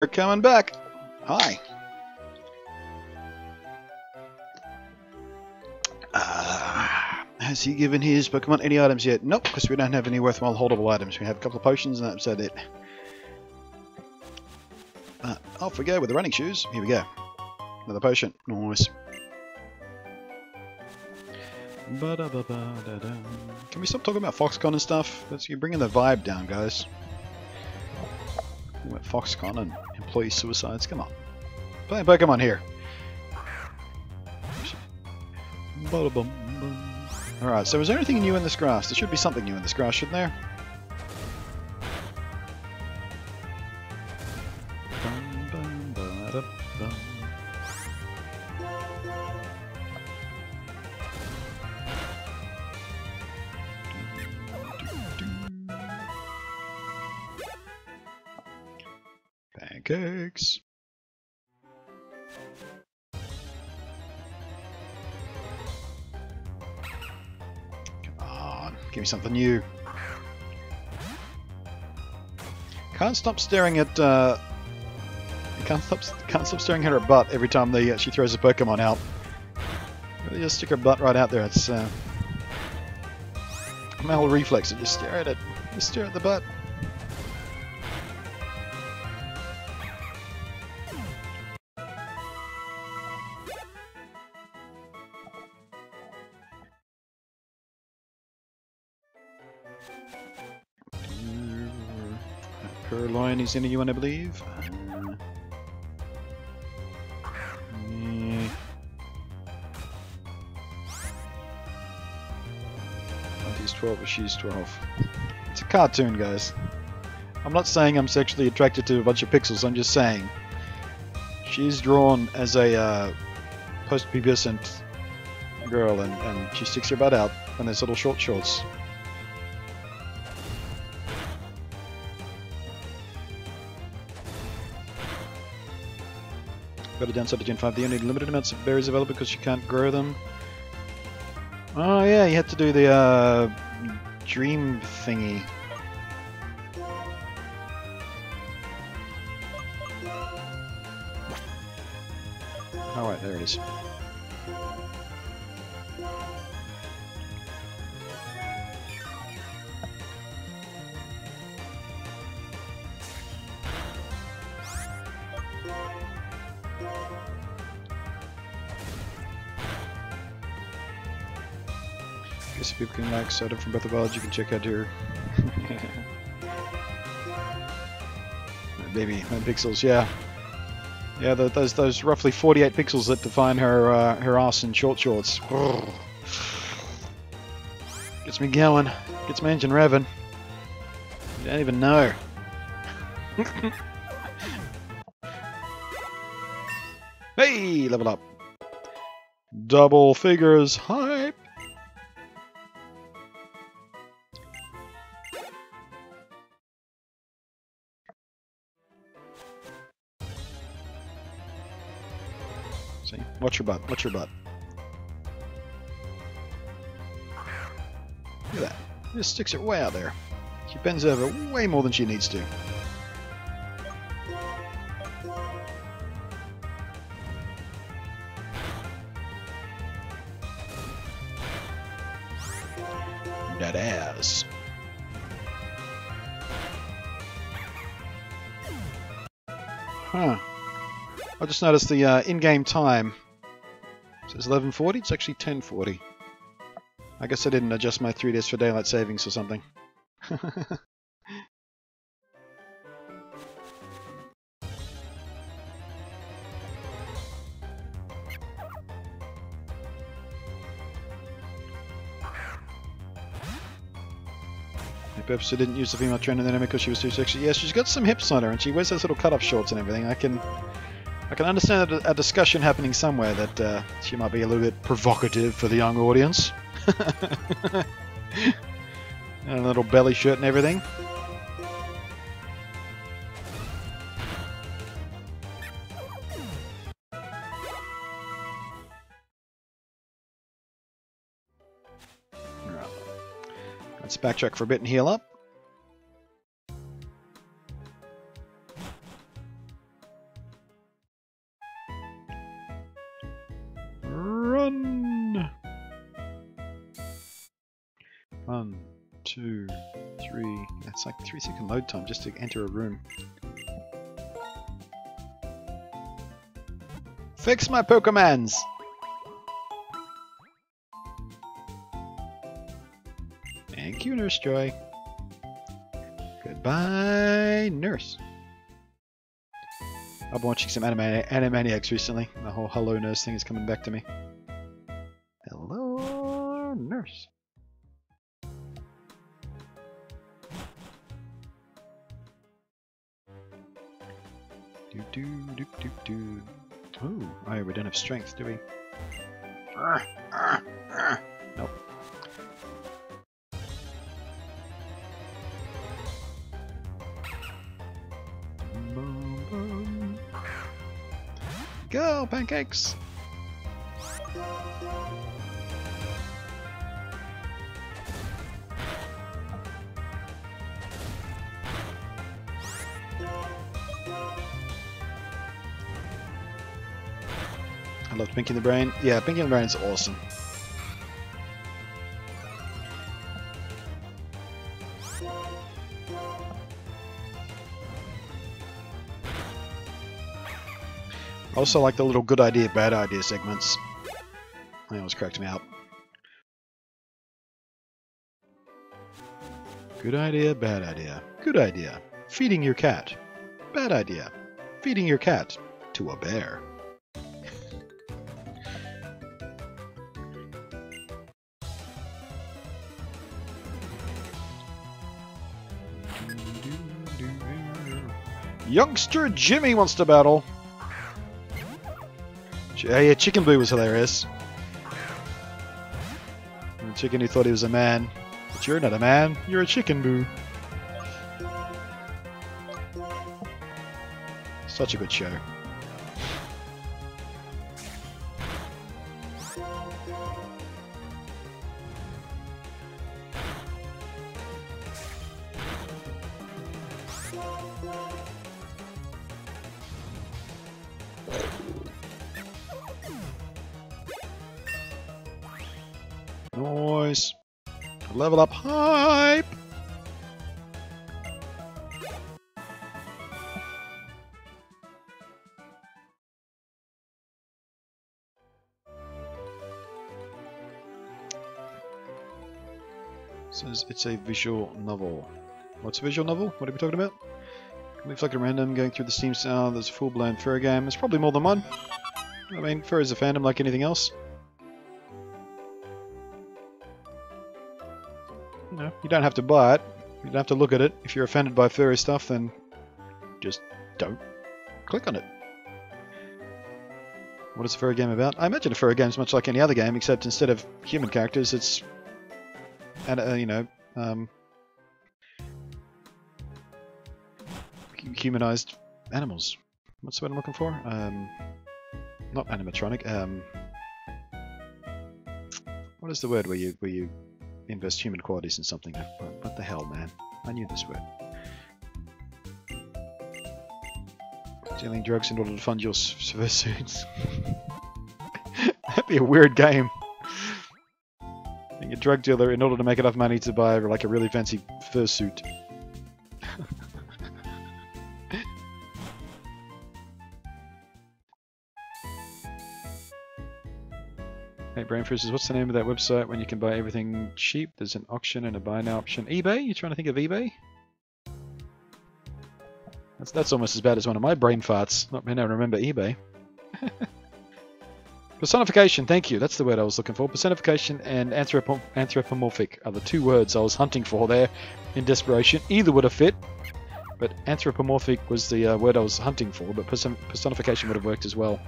We're coming back. Hi. Has he given his Pokemon any items yet? Nope, because we don't have any worthwhile holdable items. We have a couple of potions and that's it. Off we go with the running shoes. Here we go. Another potion. Nice. Can we stop talking about Foxconn and stuff? You're bringing the vibe down, guys. Talking about Foxconn and employee suicides. Come on. Playing Pokemon here. Alright, so is there anything new in this grass? There should be something new in this grass, shouldn't there? Pancakes. Give me something new. Can't stop staring at. Can't stop staring at her butt every time she throws a Pokemon out. Really, just stick her butt right out there. It's my whole reflex. Just stare at it. Just stare at the butt. Purloin is in a new one, I believe. He's 12, but she's 12. It's a cartoon, guys. I'm not saying I'm sexually attracted to a bunch of pixels, I'm just saying she's drawn as a post-pubescent girl and she sticks her butt out in those little short shorts. Got a downside to Gen 5, the only limited amounts of berries available because you can't grow them. Oh yeah, you had to do the dream thingy. Alright, there it is. Guess if people can like soda from Breath of the Wild, you can check out her. Baby, pixels, yeah. Yeah, those roughly 48 pixels that define her her ass in short shorts. Gets me going. Gets my engine revving. You don't even know. Hey, level up. Double figures hype. See? Watch your butt. Watch your butt. Look at that. Just sticks it way out there. She bends over way more than she needs to. That ass. Huh. I just noticed the in-game time. It says 11:40. It's actually 10:40. I guess I didn't adjust my 3 days for daylight savings or something. I purposely didn't use the female trainer then because she was too sexy. Yeah, she's got some hips on her and she wears those little cut-off shorts and everything. I can understand a discussion happening somewhere that she might be a little bit provocative for the young audience. And a little belly shirt and everything. Let's backtrack for a bit and heal up. Run! 1, 2, 3. That's like 3-second load time just to enter a room. Fix my Pokemons! Thank you, Nurse Joy. Goodbye, Nurse. I've been watching some Animaniacs recently. The whole Hello Nurse thing is coming back to me. Hello, Nurse. Do. Oh, we don't have strength, do we? Nope. Go, pancakes! I loved Pinky in the Brain. Yeah, Pinky in the Brain is awesome. I also like the little good idea, bad idea segments. They always cracked me up. Good idea, bad idea. Good idea. Feeding your cat. Bad idea. Feeding your cat to a bear. Youngster Jimmy wants to battle. Yeah, Chicken Boo was hilarious. The chicken who thought he was a man. But you're not a man, you're a Chicken Boo. Such a good show. Noise. Level up hype. Says it's a visual novel. What's a visual novel? What are we talking about? Looks like a random going through the Steam sale. There's a full-blown fur game. There's probably more than one. I mean, fur is a fandom like anything else. No, you don't have to buy it. You don't have to look at it. If you're offended by furry stuff, then just don't click on it. What is a furry game about? I imagine a furry game is much like any other game, except instead of human characters, it's humanized animals. What's the word I'm looking for? Not animatronic. What is the word where you invest human qualities in something? What the hell, man? I knew this word. Dealing drugs in order to fund your fursuits. That'd be a weird game. Being a drug dealer in order to make enough money to buy like a really fancy fursuit. Hey, Brainfreeze says, what's the name of that website when you can buy everything cheap? There's an auction and a buy now option. eBay? You trying to think of eBay? That's almost as bad as one of my brain farts. Not being able to remember eBay. Personification, thank you. That's the word I was looking for. Personification and anthropomorphic are the two words I was hunting for there in desperation. Either would have fit, but anthropomorphic was the word I was hunting for, but personification would have worked as well.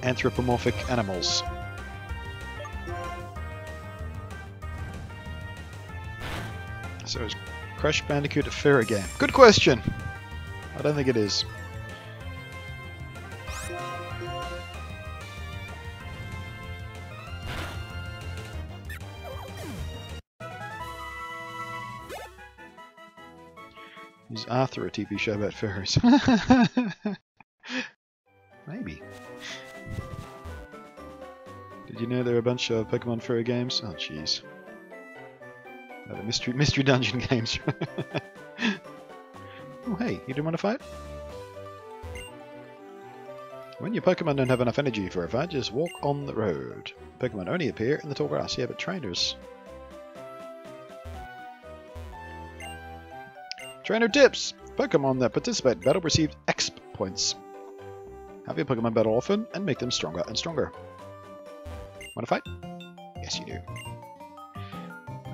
Anthropomorphic animals. So is Crash Bandicoot a furry game? Good question! I don't think it is. Is Arthur a TV show about furries? Maybe. you know there are a bunch of Pokemon furry games? Oh, jeez. The mystery dungeon games. Oh, hey, you didn't want to fight? When your Pokemon don't have enough energy for a fight, just walk on the road. Pokemon only appear in the tall grass. Yeah, but trainers. Trainer tips! Pokemon that participate in battle receive Exp points. Have your Pokemon battle often and make them stronger and stronger. Want to fight? Yes, you do.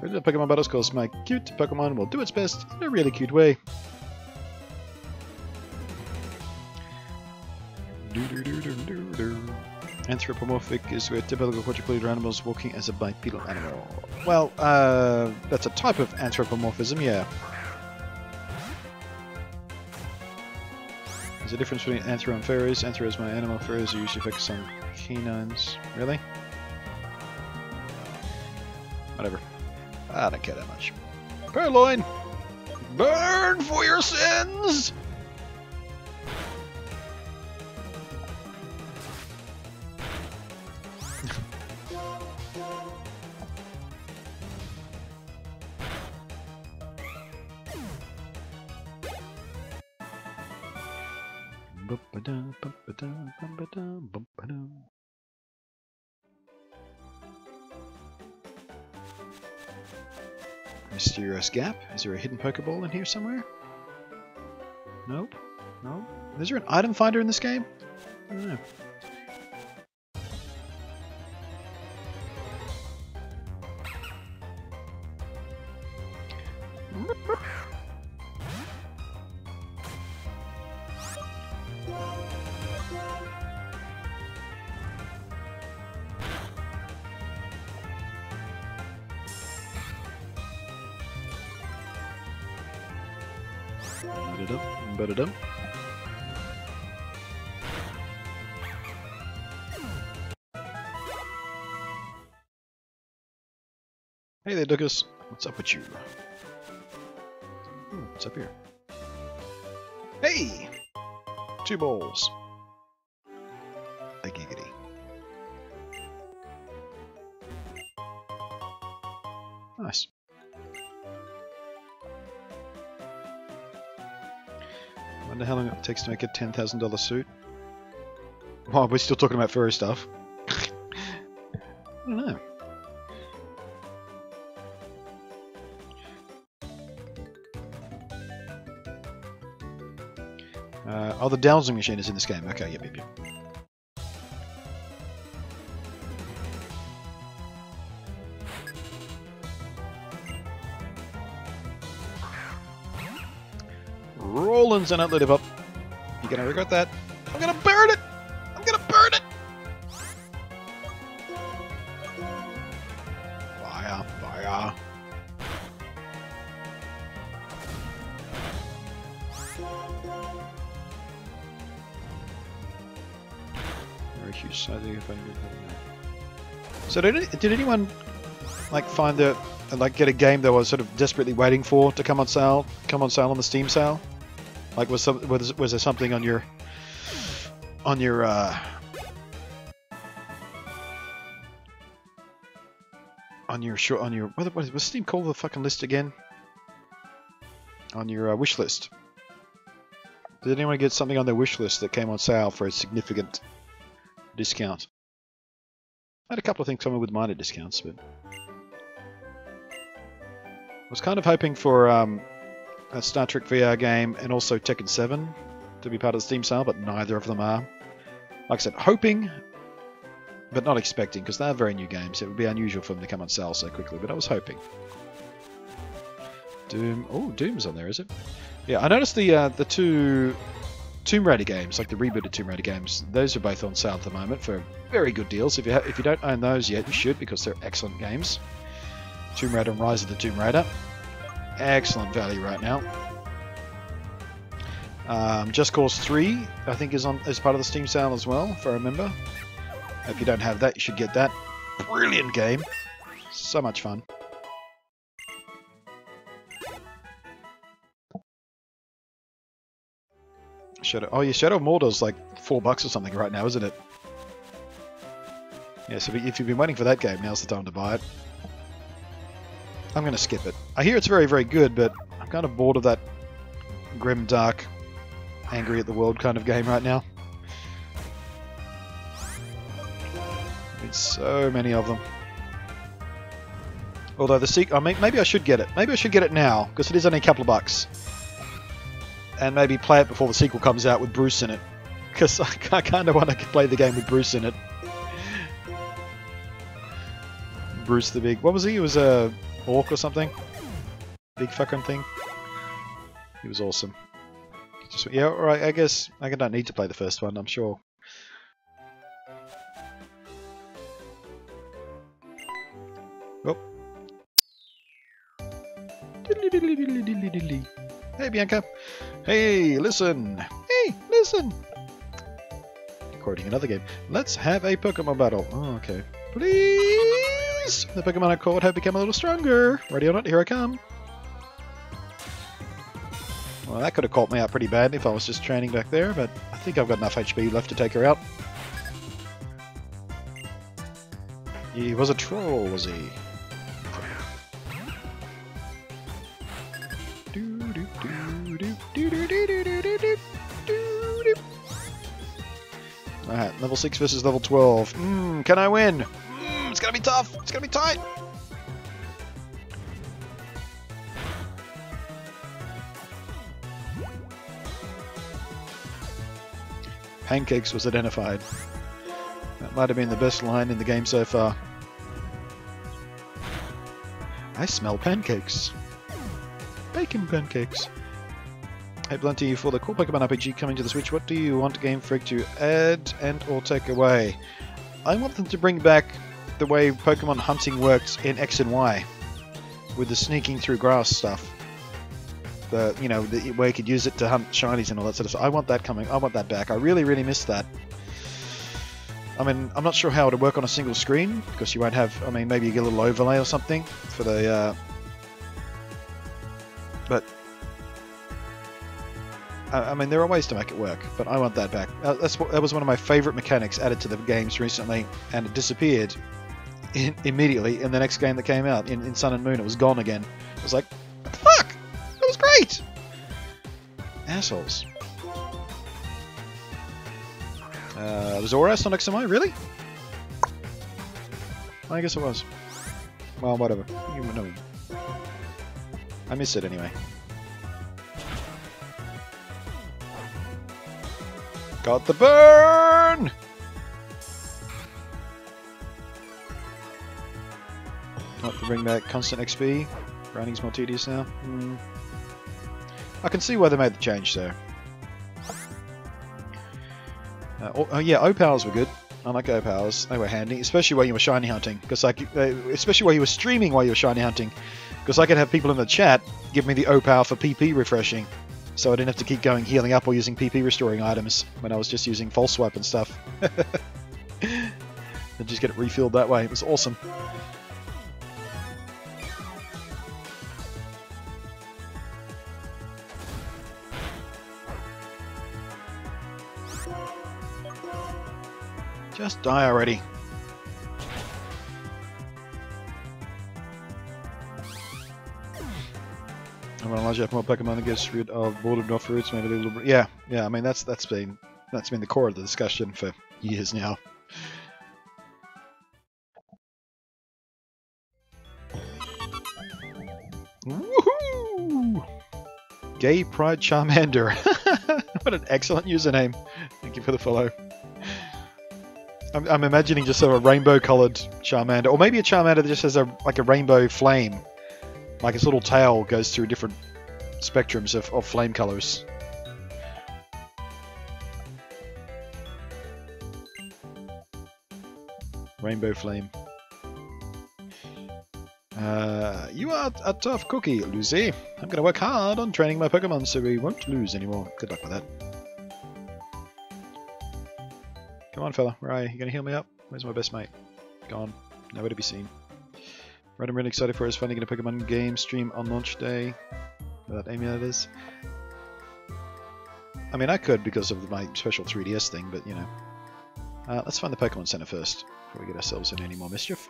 Regular Pokemon battles cause my cute Pokemon will do its best in a really cute way. Anthropomorphic is where typical quadrupedal animals walking as a bipedal animal. Well, that's a type of anthropomorphism, yeah. There's a difference between Anthro and Furries. Anthro is my animal, Furries are usually focused on canines. Really? Whatever. I don't care that much. Purloin! Burn for your sins! Mysterious gap. Is there a hidden Pokeball in here somewhere? Nope. Nope. Is there an item finder in this game? I don't know. Ba-da-dum. Hey there, Douglas. What's up with you? What's up here? Hey! 2 balls. A giggity. Nice. Wonder how long it takes to make a $10,000 suit. Oh, we're still talking about furry stuff. I don't know. Oh, the dowsing machine is in this game. Okay, yep. Rollins and outlet up. You're gonna regret that. I'm gonna burn it! I'm gonna burn it! Fire, fire. Very huge. I think if I can get that. So did anyone like find the like get a game they were sort of desperately waiting for to come on sale on the Steam sale? Like was there something on your what was Steam called the fucking list again? On your wish list. Did anyone get something on their wish list that came on sale for a significant discount? I had a couple of things coming with minor discounts, but I was kind of hoping for a Star Trek VR game and also Tekken 7 to be part of the Steam sale, but neither of them are. Like I said, hoping, but not expecting, because they're very new games. It would be unusual for them to come on sale so quickly, but I was hoping. Doom. Oh, Doom's on there, is it? Yeah, I noticed the 2 Tomb Raider games, like the rebooted Tomb Raider games, those are both on sale at the moment for very good deals. If you don't own those yet, you should, because they're excellent games. Tomb Raider and Rise of the Tomb Raider. Excellent value right now. Just Cause 3, I think, is part of the Steam sale as well, if I remember. If you don't have that, you should get that. Brilliant game. So much fun. Shadow of Mordor's like $4 or something right now, isn't it? Yeah, so if you've been waiting for that game, now's the time to buy it. I'm going to skip it. I hear it's very, very good, but I'm kind of bored of that grim, dark, angry at the world kind of game right now. There's so many of them. Although the sequel, I mean, maybe I should get it. Maybe I should get it now, because it is only a couple of bucks. And maybe play it before the sequel comes out with Bruce in it. Because I kind of want to play the game with Bruce in it. Bruce the big... What was he? He was a orc or something? Big fucking thing. He was awesome. Just, yeah, alright, I guess I don't need to play the first one, I'm sure. Oh. Hey, Bianca. Hey, listen. Hey, listen. Recording another game. Let's have a Pokemon battle. Oh, okay. Please! The Pokemon I caught have become a little stronger. Ready or not, here I come. Well, that could have caught me out pretty bad if I was just training back there, but I think I've got enough HP left to take her out. He was a troll, was he? Alright, level 6 versus level 12. Can I win? It's gonna be tough. It's gonna be tight. Pancakes was identified. That might have been the best line in the game so far. I smell pancakes. Bacon pancakes. Hey Blunty, for the cool Pokemon RPG coming to the Switch, what do you want Game Freak to add and or take away? I want them to bring back the way Pokemon hunting worked in X and Y, with the sneaking through grass stuff. The where you could use it to hunt shinies and all that sort of stuff. I want that coming. I want that back. I really, really miss that. I mean, I'm not sure how it would work on a single screen because you won't have. I mean, maybe you get a little overlay or something for the. But I mean, there are ways to make it work, but I want that back. That was one of my favourite mechanics added to the games recently, and it disappeared immediately in the next game that came out, in Sun and Moon. It was gone again. I was like, what the fuck? That was great! Assholes. Was Oras on XMI? Really? I guess it was. Well, whatever. You know. I miss it anyway. Got the burn! Not to bring back constant XP. Grinding's more tedious now. I can see why they made the change though. Oh yeah, O-Powers were good. I like O-Powers. They were handy, especially while you were shiny hunting. Because especially while you were streaming while you were shiny hunting. Because I could have people in the chat give me the O-Power for PP refreshing. So I didn't have to keep going healing up or using PP restoring items when I was just using False Swipe and stuff. And just get it refilled that way. It was awesome. Just die already. And when Elijah have more Pokemon that gets rid of boarded off routes, maybe a little bit. Yeah. I mean that's been the core of the discussion for years now. Woohoo! Gay Pride Charmander. What an excellent username. Thank you for the follow. I'm imagining just sort of a rainbow-coloured Charmander, or maybe a Charmander that just has like a rainbow flame, like its little tail goes through different spectrums of flame colours. Rainbow flame. You are a tough cookie, Lucy. I'm going to work hard on training my Pokemon so we won't lose anymore. Good luck with that. Come on, fella. Where are you? You gonna heal me up? Where's my best mate? Gone. Nowhere to be seen. Right, I'm really excited for us finally getting a Pokemon game stream on launch day. Without Amy, that is. I mean, I could because of my special 3DS thing, but you know. Let's find the Pokemon Center first. before we get ourselves in any more mischief.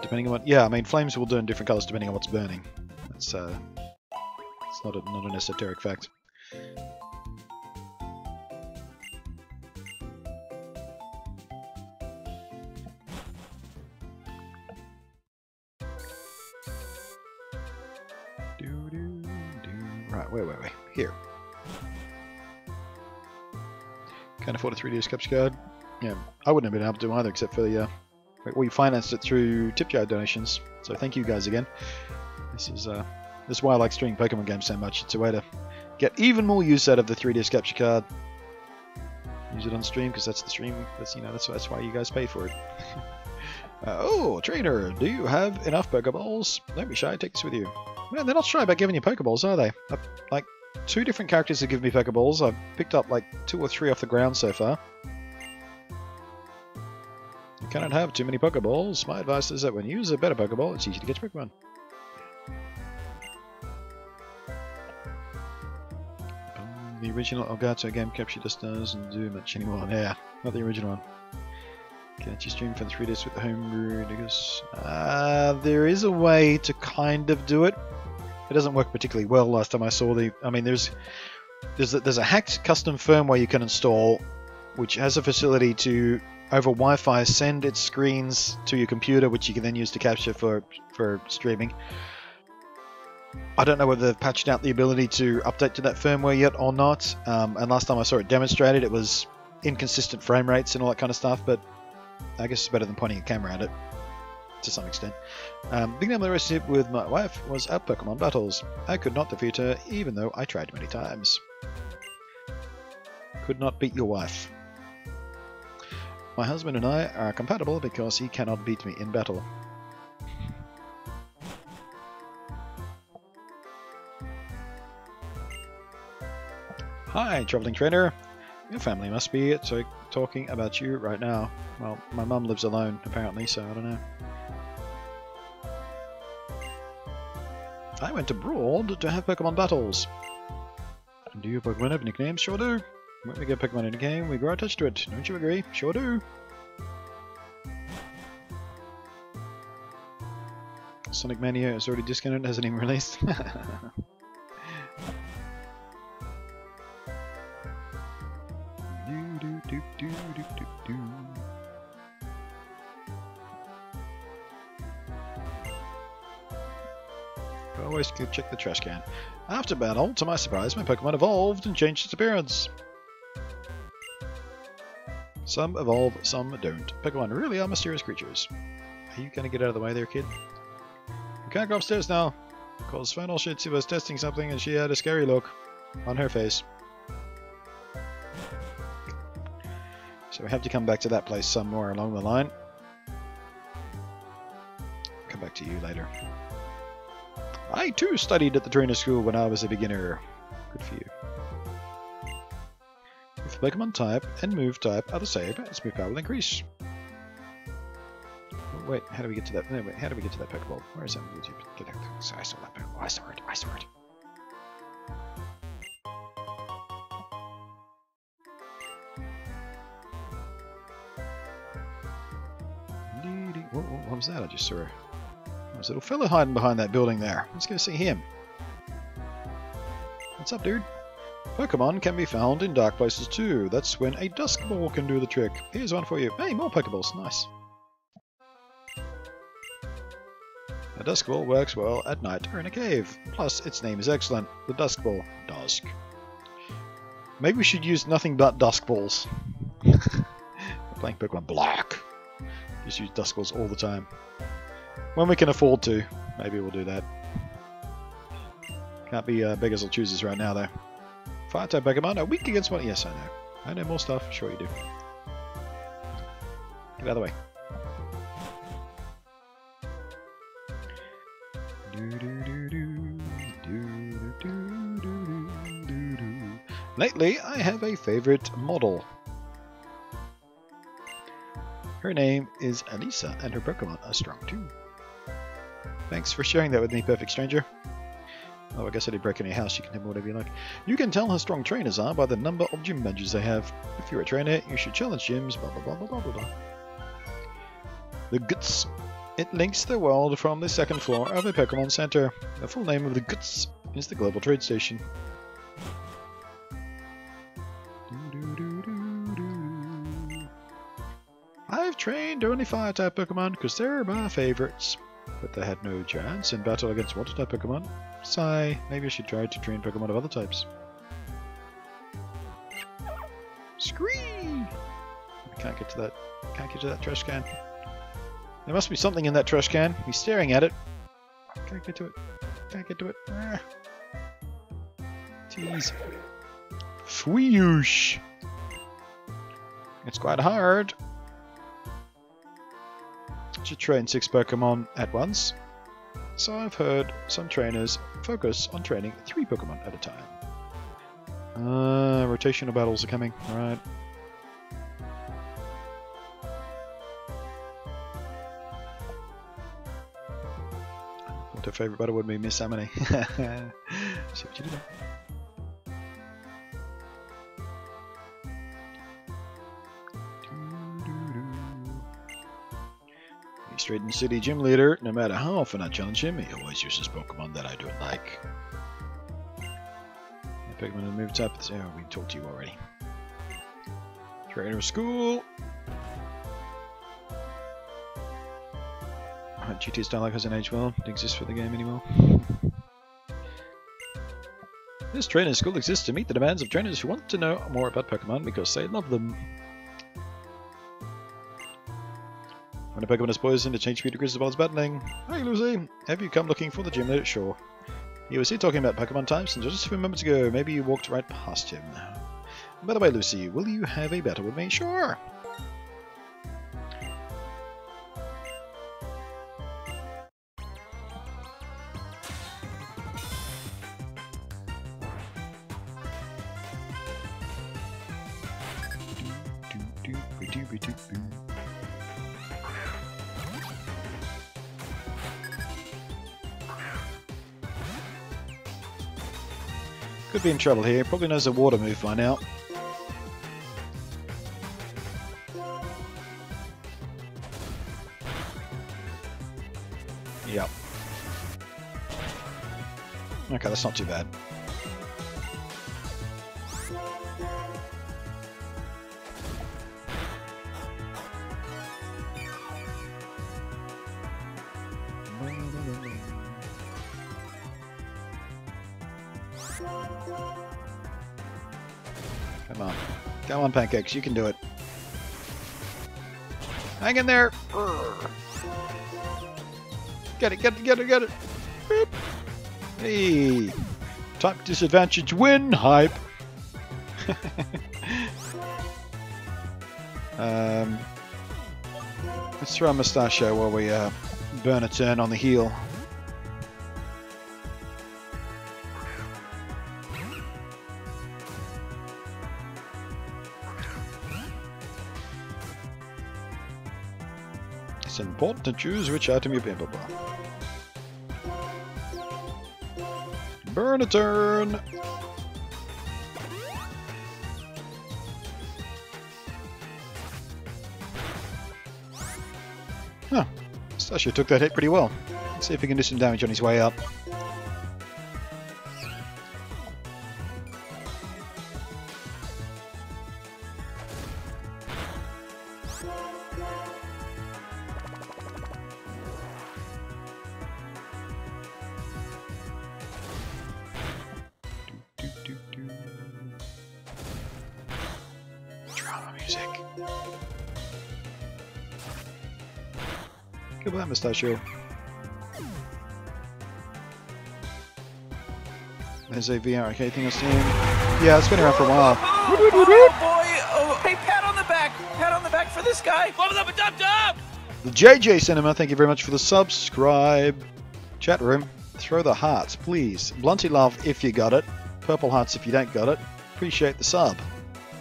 Depending on what, yeah, I mean, flames will turn different colors depending on what's burning. That's it's not an esoteric fact. Right, wait. Here. Can't afford a 3DS capture card. Yeah, I wouldn't have been able to either, except for the we financed it through tip jar donations. So thank you guys again. This is why I like streaming Pokemon games so much. It's a way to get even more use out of the 3DS capture card. Use it on stream because that's the stream. That's why you guys pay for it. Oh, trainer, do you have enough Pokeballs? Don't be shy. Take this with you. Man, they're not shy about giving you Pokeballs, are they? Like 2 different characters have given me Pokeballs. I've picked up like 2 or 3 off the ground so far. You cannot have too many Pokeballs. My advice is that when you use a better Pokeball, it's easy to get your Pokemon. The original Elgato game capture just doesn't do much anymore. Yeah, not the original one. Can't you stream for the 3DS with the homebrew? Because there is a way to kind of do it. It doesn't work particularly well. Last time I saw there's a hacked custom firmware you can install, which has a facility to over Wi-Fi send its screens to your computer, which you can then use to capture for streaming. I don't know whether they've patched out the ability to update to that firmware yet or not. And last time I saw it demonstrated, it was inconsistent frame rates and all that kind of stuff. But I guess it's better than pointing a camera at it, to some extent. Beginning of the relationship with my wife was our Pokemon battles. I could not defeat her, even though I tried many times. Could not beat your wife. My husband and I are compatible because he cannot beat me in battle. Hi, traveling trainer. Your family must be talking about you right now. Well, my mum lives alone, apparently, so I don't know. I went abroad to have Pokemon battles. Do your Pokemon have nicknames? Sure do. When we get Pokemon in a game, we grow attached to it. Don't you agree? Sure do. Sonic Mania is already discounted, hasn't even released. Always check the trash can. After battle, to my surprise, my Pokemon evolved and changed its appearance. Some evolve, some don't. Pokemon really are mysterious creatures. Are you gonna get out of the way there, kid? You can't go upstairs now. Because Final Shitzy was testing something and she had a scary look on her face. So we have to come back to that place somewhere along the line. Come back to you later. I too studied at the trainer school when I was a beginner. Good for you. If the Pokemon type and move type are the same, its move power will increase. Oh, wait, how do we get to that? No, wait, how do we get to that Pokeball? Where is that? Get out. I saw that Pokeball. I saw it. I saw it. What was that? I just saw her. There's a little fella hiding behind that building there. Let's go see him. What's up, dude? Pokemon can be found in dark places too. That's when a Dusk Ball can do the trick. Here's one for you. Hey, more Pokeballs. Nice. A Dusk Ball works well at night or in a cave. Plus, its name is excellent. The Dusk Ball. Dusk. Maybe we should use nothing but Dusk Balls. We're playing Pokemon Blech. Just use Dusk Balls all the time. When we can afford to, maybe we'll do that. Can't be beggars or choosers right now, though. Fire-type Pokemon are weak against one. Yes, I know. I know more stuff. Sure you do. Get out of the way. Lately, I have a favorite model. Her name is Alisa, and her Pokemon are strong too. Thanks for sharing that with me, perfect stranger. Oh, I guess I didn't break any house. You can have whatever you like. You can tell how strong trainers are by the number of gym badges they have. If you're a trainer, you should challenge gyms, blah blah blah blah blah blah blah. The Guts. It links the world from the second floor of the Pokemon Center. The full name of the Guts is the Global Trade Station. I've trained only Fire-type Pokemon because they're my favorites. But they had no chance in battle against Water-type Pokemon. Sigh, maybe I should try to train Pokemon of other types. Scream! I can't get to that. Can't get to that trash can. There must be something in that trash can. He's staring at it. Can't get to it. Can't get to it. Ah. Jeez. Fwoosh! It's quite hard to train 6 Pokemon at once, so I've heard some trainers focus on training 3 Pokemon at a time. Rotational battles are coming, right? What her favourite battle would be, Miss Amity. See what you do. Straight in City Gym Leader, no matter how often I challenge him, he always uses Pokemon that I don't like. The Pokemon in the move type, oh, we talked to you already. Trainer of School! GT's don't like hasn't aged well, don't exist for the game anymore. This trainer school exists to meet the demands of trainers who want to know more about Pokemon because they love them. When a Pokemon is poisoned, it changes speed decreases while it's battling. Hi Lucy, have you come looking for the gym leader? Sure. He was here talking about Pokemon types, and just a few moments ago, maybe you walked right past him. By the way, Lucy, will you have a battle with me? Sure. Could be in trouble here. Probably knows a water move by now. Yep. Okay, that's not too bad. Come on. Come on, Pancakes, you can do it. Hang in there! Get it, get it, get it, get it! Beep. Hey! Type disadvantage win hype! Let's throw a Mustachio while we burn a turn on the heel. It's important to choose which item you pick up. Burn a turn! Huh. Stasha took that hit pretty well. Let's see if he can do some damage on his way up. Drama music. Goodbye, Mustachio. There's a VR arcade thing I've seen. Yeah, it's been around for a while. Oh boy! Oh, hey, pat on the back! Pat on the back for this guy! The JJ Cinema, thank you very much for the subscribe. Chat room, throw the hearts, please. Blunty love if you got it. Purple hearts if you don't got it. Appreciate the sub.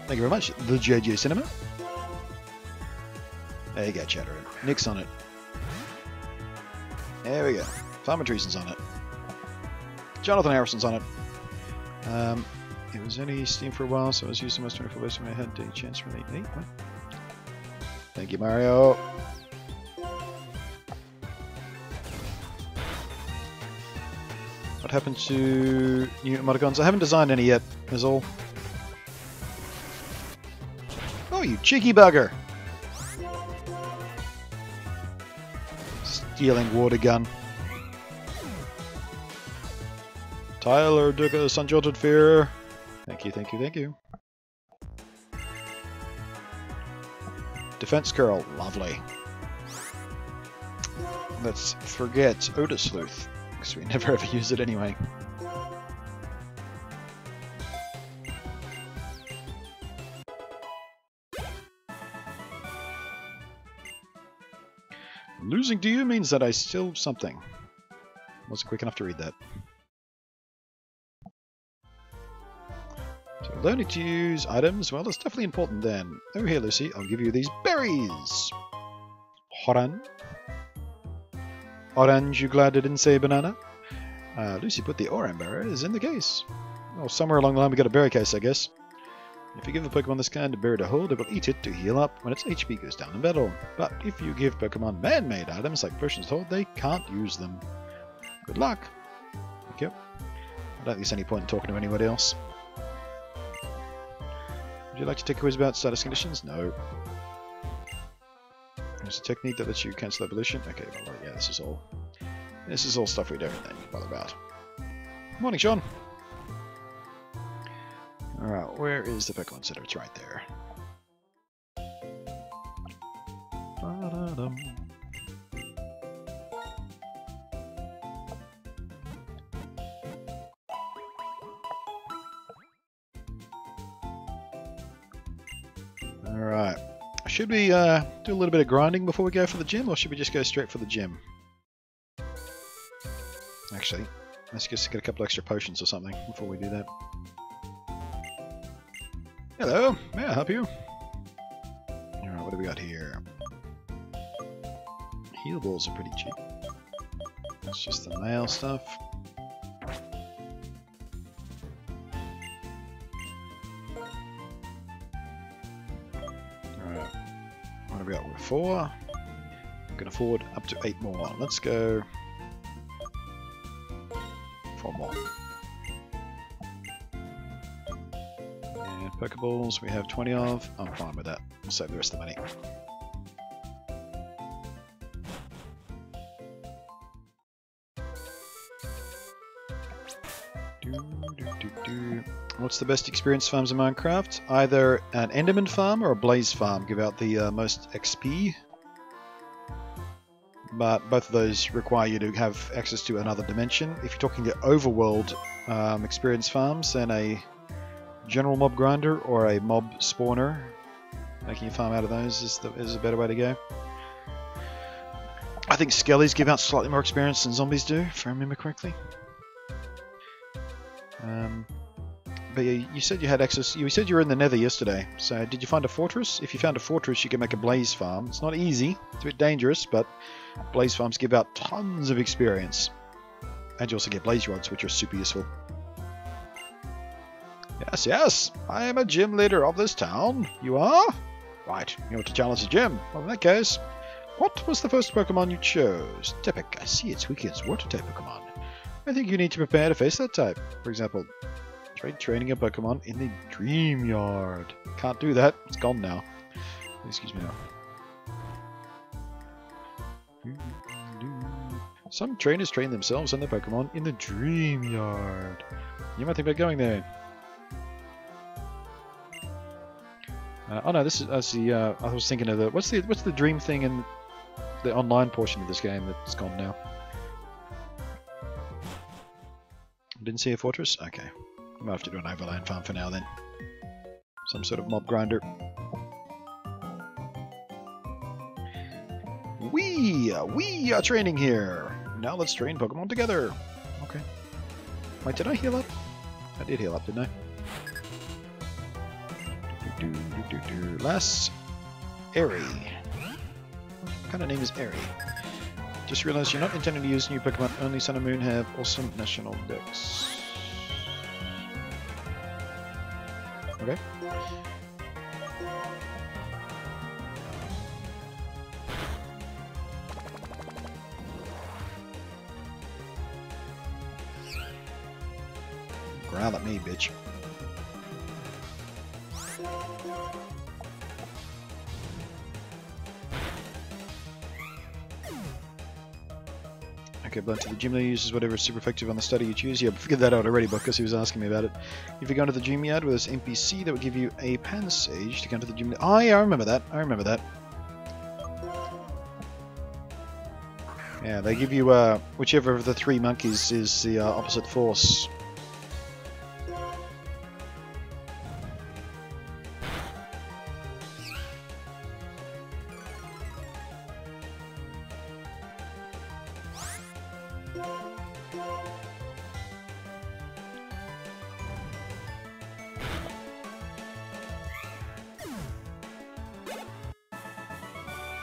Thank you very much. The JJ Cinema. There you go, chat room. Nick's on it. There we go. Farmer Treason's on it. Jonathan Harrison's on it. It was only Steam for a while, so I was using most 24 version when I had a chance for 8. What? Thank you, Mario. What happened to new emoticons? I haven't designed any yet, is all. Oh, you cheeky bugger! Stealing water gun. Tyler Dugas, Unjolted Fear. Thank you, thank you, thank you. Defense Curl, lovely. Let's forget Otis Sleuth, because we never ever use it anyway. Losing to you means that I still something. Wasn't quick enough to read that. So learning to use items, well, that's definitely important then. Oh, here, Lucy, I'll give you these berries. Horan. Orange, you glad I didn't say banana? Lucy put the orange berries in the case. Well, somewhere along the line we got a berry case, I guess. If you give a Pokemon this kind of berry to hold, it will eat it to heal up when its HP goes down in battle. But if you give Pokemon man-made items like potions to hold, they can't use them. Good luck. Thank you. I don't think there's any point in talking to anybody else. Would you like to take a quiz about status conditions? No. There's a technique that lets you cancel evolution. Okay, well, yeah, this is all stuff we don't need to bother about. Morning, Sean. Alright, where is the Pokemon Center? It's right there. Ba-da-dum. Alright. Should we do a little bit of grinding before we go for the gym, or should we just go straight for the gym? Actually, let's just get a couple extra potions or something before we do that. Hello, may I help you? Alright, what do we got here? Heal balls are pretty cheap. That's just the mail stuff. Alright, what have we got? We're 4. We can afford up to 8 more. Let's go 4 more. Pokeballs, we have 20 of. I'm fine with that. We'll save the rest of the money. What's the best experience farms in Minecraft? Either an Enderman farm or a Blaze farm give out the most XP. But both of those require you to have access to another dimension. If you're talking the overworld experience farms, then a general mob grinder or a mob spawner, making a farm out of those is a better way to go. I think skellies give out slightly more experience than zombies do, if I remember correctly. But yeah, you said you had access. You said you were in the Nether yesterday. So did you find a fortress? If you found a fortress, you can make a blaze farm. It's not easy. It's a bit dangerous, but blaze farms give out tons of experience, and you also get blaze rods, which are super useful. Yes, yes, I am a gym leader of this town. You are? Right, you want to challenge the gym. Well, in that case, what was the first Pokemon you chose? Tepic, I see it's weak against water-type Pokemon. I think you need to prepare to face that type. For example, try training a Pokemon in the Dream Yard. Can't do that, it's gone now. Excuse me now. Some trainers train themselves and their Pokemon in the Dream Yard. You might think about going there. Oh no, this is I was thinking of the what's the dream thing in the online portion of this game that's gone now. Didn't see a fortress? Okay. I might have to do an overland farm for now then. Some sort of mob grinder. We are training here. Now let's train Pokemon together. Okay. Wait, did I heal up? I did heal up, didn't I? Last Airy. What kind of name is Airy? Just realised you're not intending to use new Pokemon. Only Sun and Moon have awesome national decks. Okay. Growl at me, bitch. Okay, Blunt, the gym leader uses whatever is super effective on the study you choose. Yeah, figured that out already because he was asking me about it. If you go into the gym yard with this NPC, that would give you a pan sage to go into the gym. Oh yeah, I remember that. I remember that. Yeah, they give you whichever of the three monkeys is the opposite force.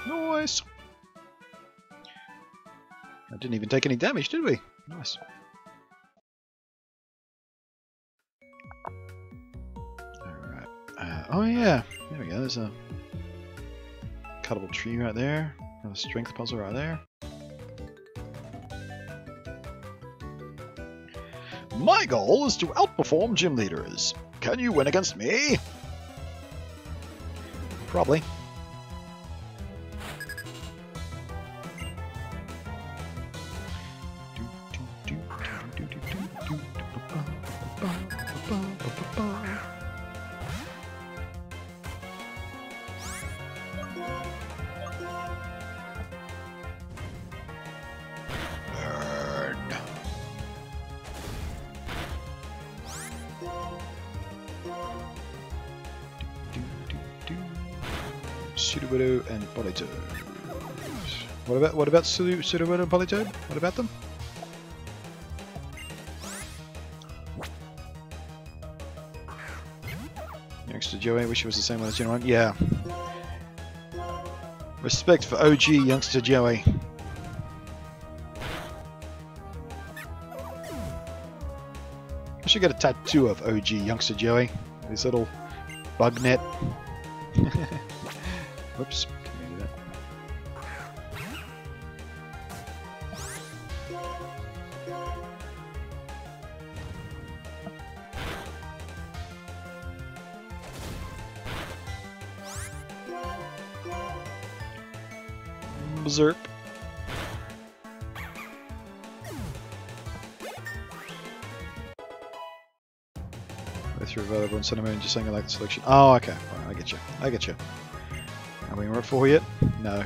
Nice. I didn't even take any damage, did we? Nice. Alright. Oh yeah. There we go. There's a cuttable tree right there. Another strength puzzle right there. My goal is to outperform gym leaders. Can you win against me? Probably. Sudowoodo and Politoed. What about Sudowoodo and Politoed? What about them? Youngster Joey, wish it was the same one as Gen 1. Yeah. Respect for OG Youngster Joey. I should get a tattoo of OG Youngster Joey. This little bug net. Whoops. Can you do that? Berserk. Through available in Sun and Moon, just saying I like the selection. Oh, okay. Right, I get you. I get you. Are we in Route 4 yet? No.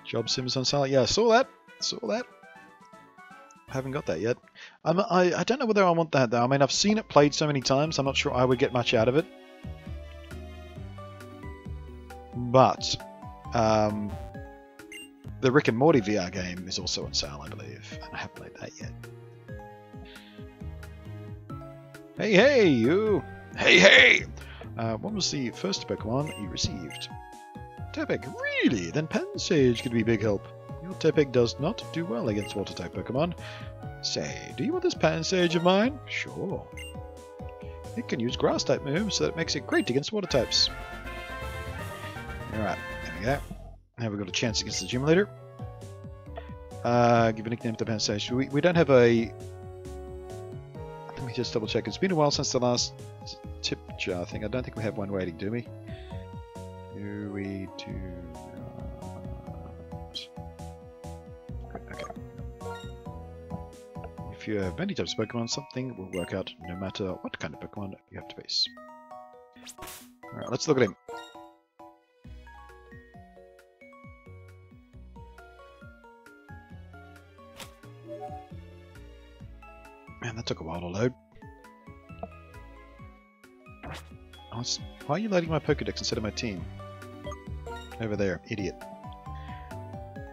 Job Sims on Salad. Yeah, I saw that. Saw that. Haven't got that yet. I don't know whether I want that though. I mean, I've seen it played so many times. I'm not sure I would get much out of it. But the Rick and Morty VR game is also on sale, I believe, and I haven't played that yet. Hey, hey, you! Hey, hey! What was the first Pokemon you received? Tepig, really? Then Pansage could be big help. Your Tepig does not do well against Water-type Pokemon. Say, do you want this Pansage of mine? Sure. It can use Grass-type moves, so that makes it great against Water-types. Alright, there we go. Now we've got a chance against the gym leader. Give a nickname to Pansage. We don't have a... Let me just double check. It's been a while since the last tip jar thing. I don't think we have one waiting, do we? Do we do not? Okay. If you have many types of Pokemon, something will work out no matter what kind of Pokemon you have to face. Alright, let's look at him. Man, that took a while to load. Why are you loading my Pokedex instead of my team? Over there, idiot.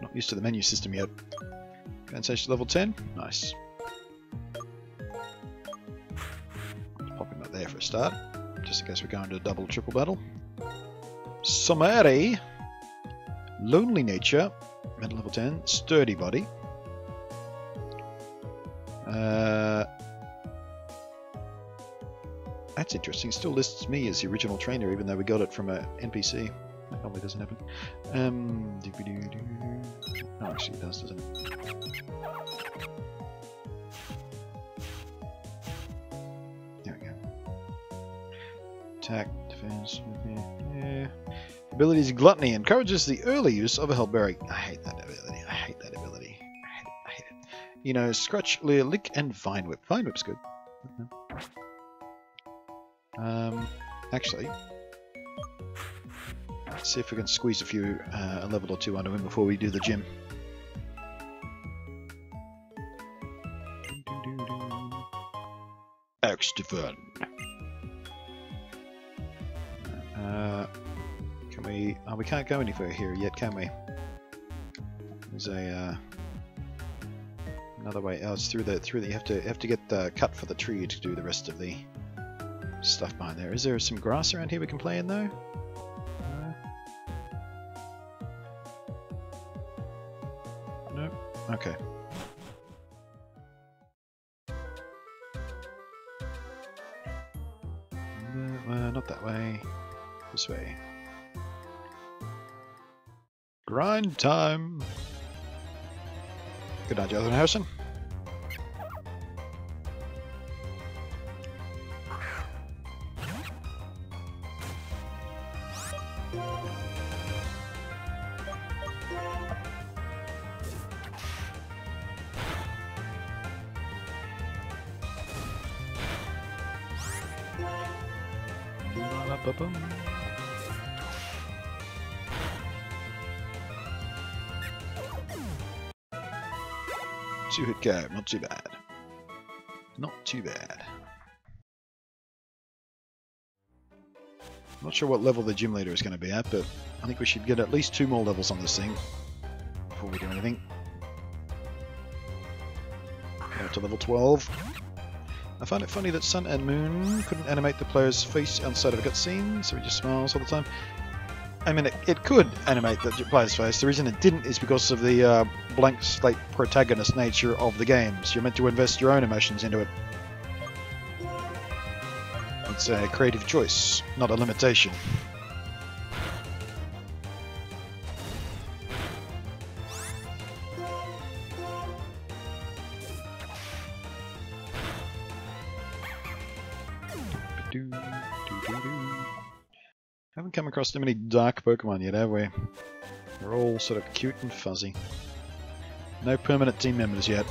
Not used to the menu system yet. Pansage to level 10? Nice. Pop him up there for a start, just in case we go into a double triple battle. Somari. Lonely nature. Mental level 10. Sturdy body. That's interesting. It still lists me as the original trainer, even though we got it from an NPC. That normally doesn't happen. Oh, actually it does, doesn't it? There we go. Attack, defense, yeah. Ability is Gluttony. Encourages the early use of a Hellberry. I hate that ability. I hate that ability. I hate it. You know, Scratch, Leer, Lick, and Vine Whip. Vine Whip's good. Actually, let's see if we can squeeze a level or two under him before we do the gym. Extra can we? Oh, we can't go anywhere here yet, can we? There's another way. Oh, it's through the. You have to get cut for the tree to do the rest of the stuff behind there. Is there some grass around here we can play in though? No. Nope. Okay. Not that way. This way. Grind time! Good night, Jonathan Harrison. Two-hit go, not too bad. Not too bad. Not sure what level the gym leader is going to be at, but I think we should get at least 2 more levels on this thing before we do anything. Go up to level 12. I find it funny that Sun and Moon couldn't animate the player's face outside of a cutscene, so he just smiles all the time. I mean, it could animate the player's face. The reason it didn't is because of the blank slate protagonist nature of the games. You're meant to invest your own emotions into it. It's a creative choice, not a limitation. Haven't come across too many dark Pokemon yet, have we? They're all sort of cute and fuzzy. No permanent team members yet.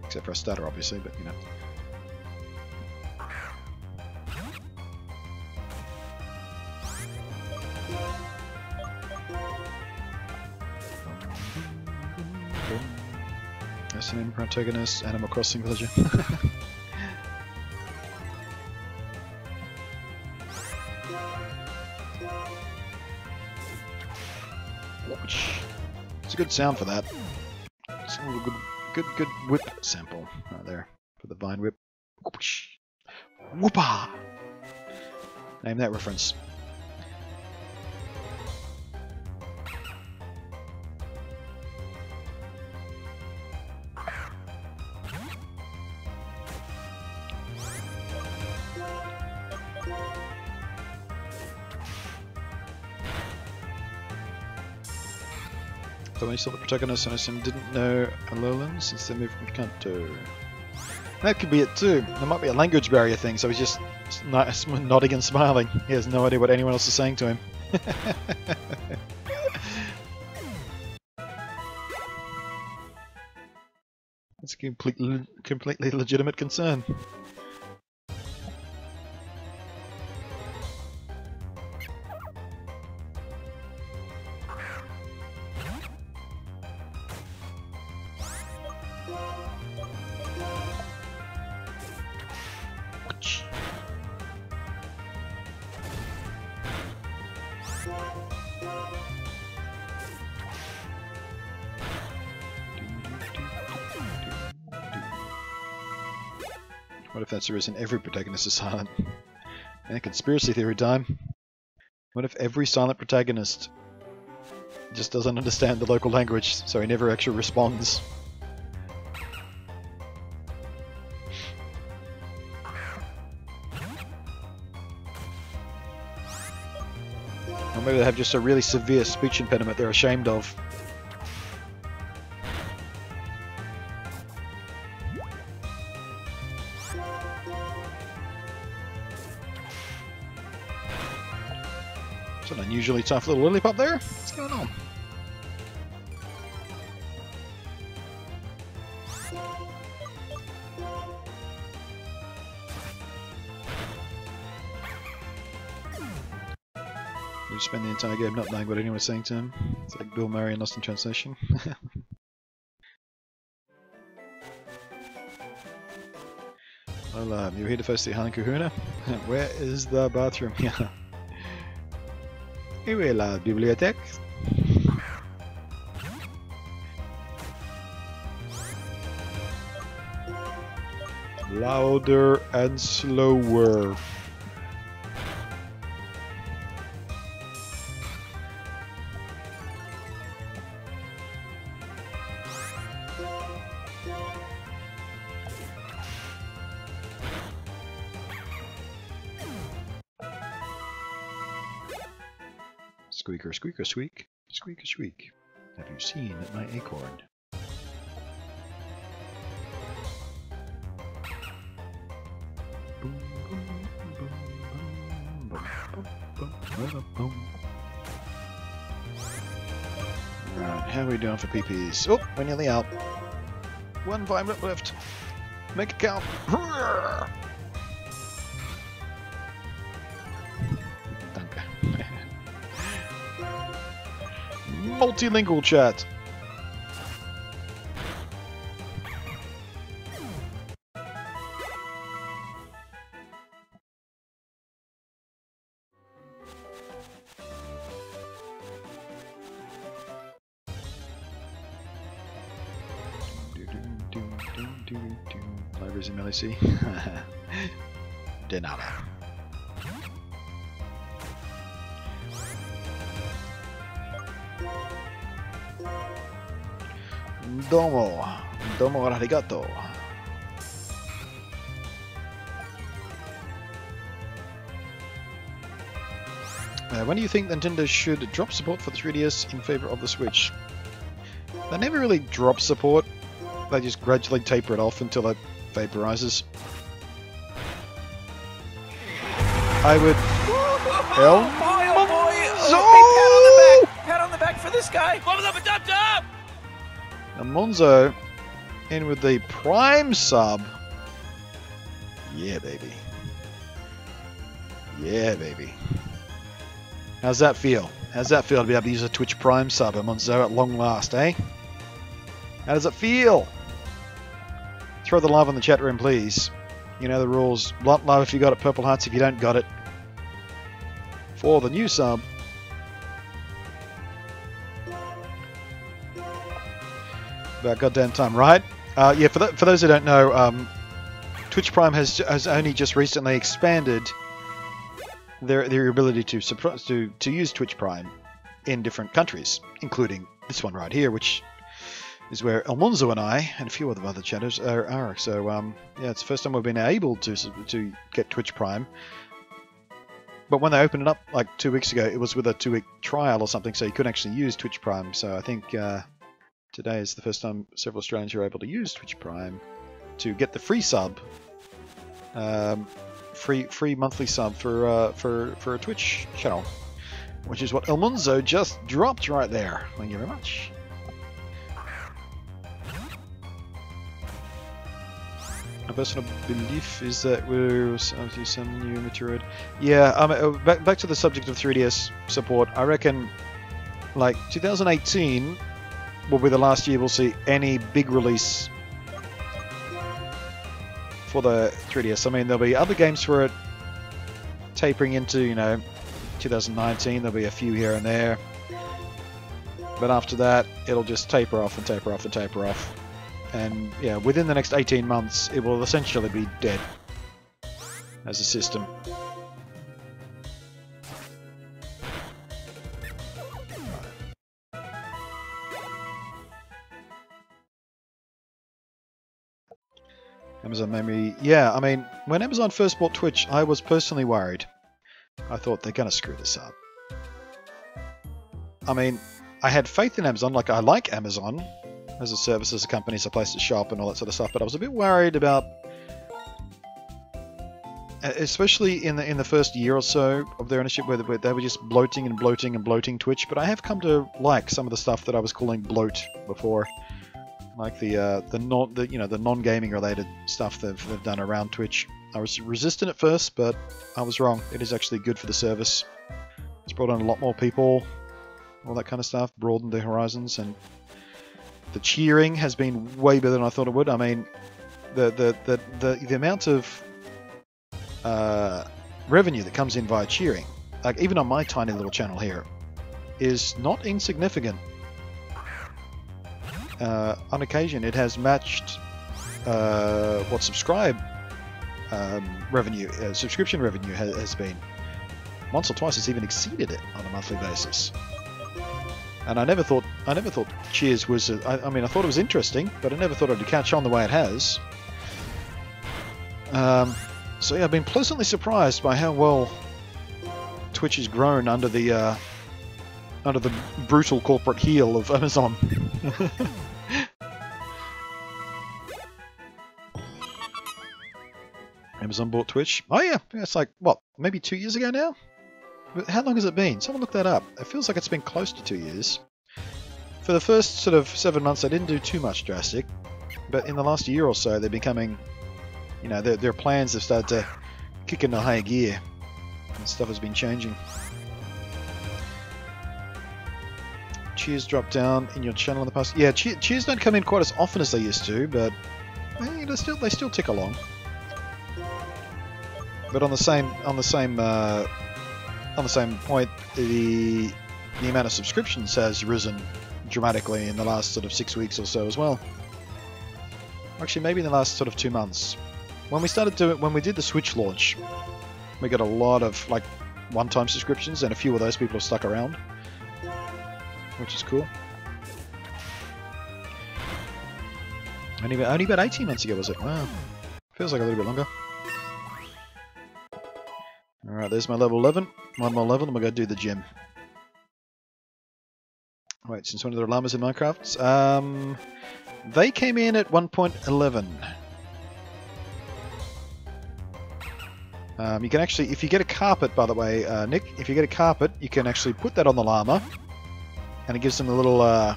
Except for a starter, obviously, but you know. SNM protagonist, Animal Crossing villager. It's a good sound for that. It's a good whip sample right there for the Vine Whip. Whoopa! Name that reference. Though I saw the protagonist and I didn't know Alolan since they moved from Kanto. That could be it too. There might be a language barrier thing, so he's just nodding and smiling. He has no idea what anyone else is saying to him. That's a completely legitimate concern. What if that's the reason every protagonist is silent? And conspiracy theory time. What if every silent protagonist just doesn't understand the local language, so he never actually responds? Or maybe they have just a really severe speech impediment they're ashamed of. It's an unusually tough little lollipop there. What's going on? You spend the entire game not knowing what anyone was saying to him. It's like Bill Murray in Lost in Translation. Well, you're here to face the Hanakahuna. Where is the bathroom here? Où est la bibliothèque? Louder and slower. Squeaker, squeaker, squeak. Squeaker, squeak. Have you seen my acorn? Right, how are we doing for PPs? Oh, we're nearly out. 1 5 minute left. Make it count. Multilingual chat. Libraries in Melissy. De nada. Domo. Domo arigato. When do you think Nintendo should drop support for the 3DS in favor of the Switch? They never really drop support. They just gradually taper it off until it vaporizes. I would... Oh boy, oh boy! Oh, hey, pat on the back for this guy! And Monzo in with the Prime sub. Yeah, baby. Yeah, baby. How's that feel? How's that feel to be able to use a Twitch Prime sub at Monzo at long last, eh? How does it feel? Throw the love in the chat room, please. You know the rules. Blunt love if you got it, purple hearts if you don't got it. For the new sub. About goddamn time, right? Yeah, for those who don't know, Twitch Prime has only just recently expanded their ability to use Twitch Prime in different countries, including this one right here, which is where Elmonzo and I and a few other chatters are. So yeah, it's the first time we've been able to get Twitch Prime. But when they opened it up like 2 weeks ago, it was with a 2-week trial or something, so you couldn't actually use Twitch Prime. So I think today is the first time several Australians are able to use Twitch Prime to get the free sub, free monthly sub for a Twitch channel, which is what Elmonzo just dropped right there. Thank you very much. My personal belief is that we're obviously some new matured. Yeah, back to the subject of 3DS support. I reckon, like 2018 will be the last year we'll see any big release for the 3DS. I mean, there'll be other games for it tapering into, 2019. There'll be a few here and there, but after that, it'll just taper off and taper off and taper off. And yeah, within the next 18 months, it will essentially be dead as a system. Amazon made me... Yeah, I mean, when Amazon first bought Twitch, I was personally worried. I thought they're going to screw this up. I mean, I had faith in Amazon. Like, I like Amazon as a service, as a company, as a place to shop and all that sort of stuff, but I was a bit worried about... Especially in the first year or so of their ownership, where they were just bloating and bloating and bloating Twitch. But I have come to like some of the stuff that I was calling bloat before, like the non-gaming related stuff they've done around Twitch. I was resistant at first, but I was wrong. It is actually good for the service. It's brought on a lot more people, all that kind of stuff, broadened the horizons, and the cheering has been way better than I thought it would. I mean, the amount of revenue that comes in via cheering, like even on my tiny little channel here, is not insignificant. On occasion, it has matched what subscription revenue has been. Once or twice, it's even exceeded it on a monthly basis. And I never thought Cheers was. I mean, I thought it was interesting, but I never thought it would catch on the way it has. So yeah, I've been pleasantly surprised by how well Twitch has grown under the brutal corporate heel of Amazon. Amazon bought Twitch. Oh yeah, it's like, what, maybe 2 years ago now? How long has it been? Someone look that up. It feels like it's been close to 2 years. For the first sort of 7 months, I didn't do too much drastic, but in the last year or so, they're becoming... You know, their plans have started to kick into higher gear, and stuff has been changing. Cheers dropped down in your channel in the past. Yeah, cheers don't come in quite as often as they used to, but they still tick along. But on the same point, the amount of subscriptions has risen dramatically in the last sort of 6 weeks or so as well. Actually, maybe in the last sort of 2 months. When we did the Switch launch, we got a lot of like one-time subscriptions, and a few of those people have stuck around, which is cool. Only about 18 months ago, was it? Wow, feels like a little bit longer. All right, there's my level 11. One more level, and we're gonna do the gym. Wait, since when are there llamas in Minecraft? They came in at 1.11. You can actually, if you get a carpet, by the way, Nick, if you get a carpet, you can actually put that on the llama, and it gives them a little